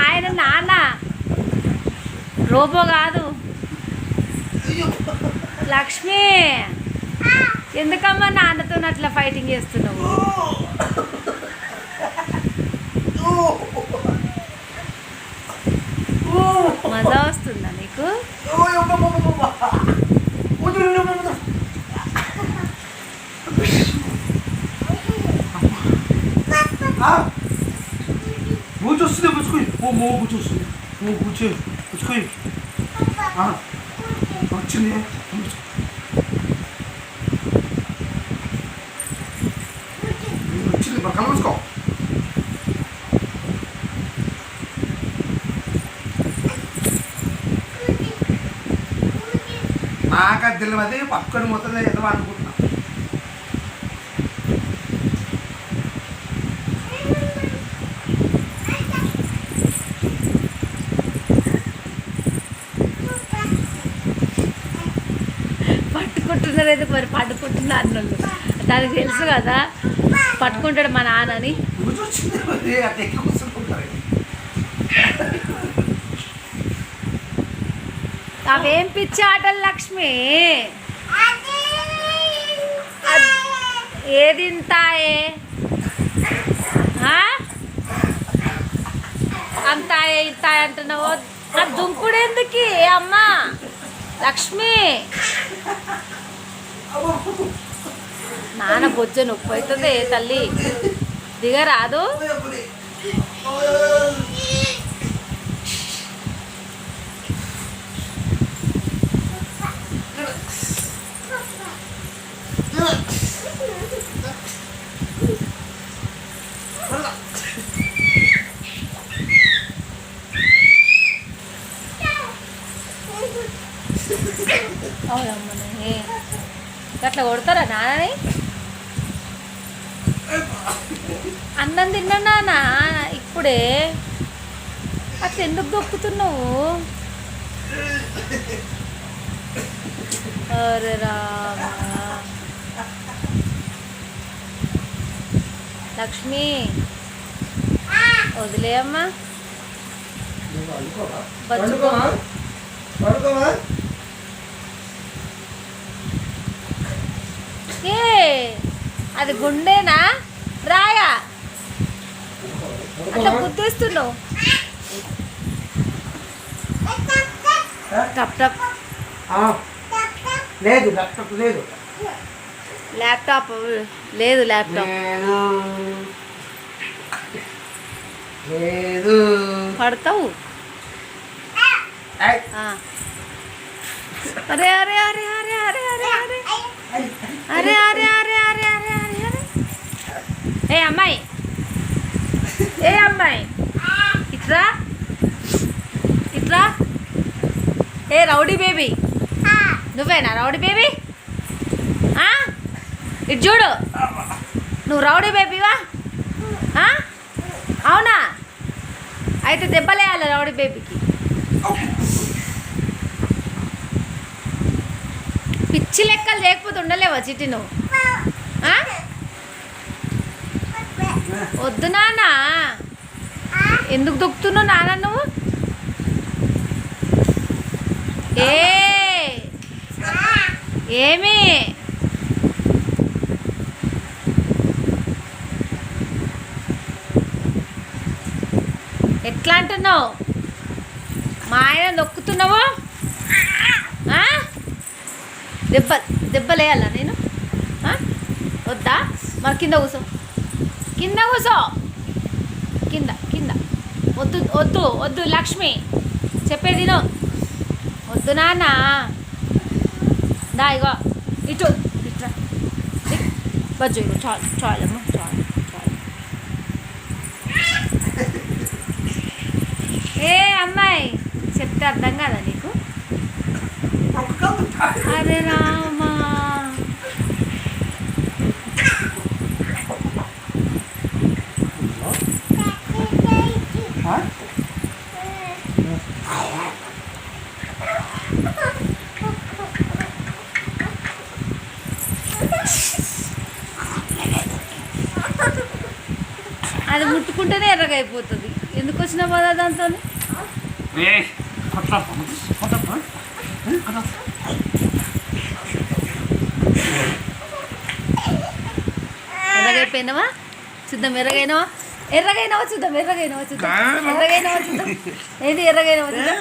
ఆయన నాన్న రోబో కాదు. లక్ష్మి, ఎందుకమ్మా నాన్నతో అట్లా ఫైటింగ్ చేస్తున్నావు? మజా వస్తుందా నీకు? వస్తుంది పుచ్చుకోయి. బూచి వస్తుంది. బూచి పుచ్చుకోయి. వచ్చింది. వచ్చింది కళ్ళు మూసుకో. నాకు అది తెలియదు. పక్కన మొత్తం ఏదో అనుకుంటున్నా. పట్టుకుంటున్నారు ఎందుకు మరి? పట్టుకుంటున్నా అన్నోళ్ళు దానికి తెలుసు కదా పట్టుకుంటాడు మా నాన్నని. అవేం పిచ్చి ఆటలు లక్ష్మి. ఏది ఇంతాయే అంతాయే ఇంతాయి అంటున్నావు. ఆ దుంకుడు ఎందుకు అమ్మా లక్ష్మి? నాన్న బొజ్జ నొప్పి అవుతుంది తల్లి, దిగరాదు. అవునమ్మనే అట్లా కొడతారా నాన్నని? అన్నం తిన్నా నాన్న ఇప్పుడే, అట్లా ఎందుకు దొక్కుతున్నావు? అరే రామా. లక్ష్మి వదిలేయమ్మా. ఏ అది గుండేనా రాయా? అట్లా గుర్తిస్తున్నావు. టప్ టప్ లేదు. ల్యాప్టాప్ లేదు. ల్యాప్టాప్ లేదు. ల్యాప్టాప్ లేదు. పడతావు. అరే అరే అరే అరే అరే అరే అరే అరే అరే అరే అరే అరే అరే అరే. ఏ అమ్మాయి, ఏ అమ్మాయి ఇట్రా ఇట్రా. ఏ రౌడీ బేబీ, నువ్వేనా రౌడీ బేబీ? ఇటు చూడు, నువ్వు రౌడీ బేబీవా? అవునా? అయితే దెబ్బలేయాలి రౌడీ బేబీకి. పిచ్చి లెక్కలు చేయకపోతే ఉండలేవా చిట్టి నువ్వు? వద్దు నాన్న. ఎందుకు దొక్కుతున్నావు నాన్న నువ్వు? ఏమి ఎట్లా అంటున్నావు? మా ఆయన నొక్కుతున్నావు. దెబ్బలేయాలా నేను? వద్దా? మరి కింద కూర్చో. కింద కూసో. కింద కింద. వద్దు వద్దు వద్దు లక్ష్మి, చెప్పేది విను. వద్దు నాన్న. దా ఇగో ఇటు ఇట్రా. బజ్జు ఇగో చాలు చాలమ్మా, చాలు చాలు. ఏ అమ్మాయి చెప్తే అర్థం కాదా నీకు? అరే రామా. అది ముట్టుకుంటేనే ఎర్రగా అయిపోతుంది. ఎందుకు వచ్చిన బాధ దాంతో? ఎర్రగైపోయినావా చూద్దాం. ఎర్రగైనావా చూద్దాం. ఎర్రగైనావా చూద్దాం. ఏది ఎర్రగైనావా చూద్దాం.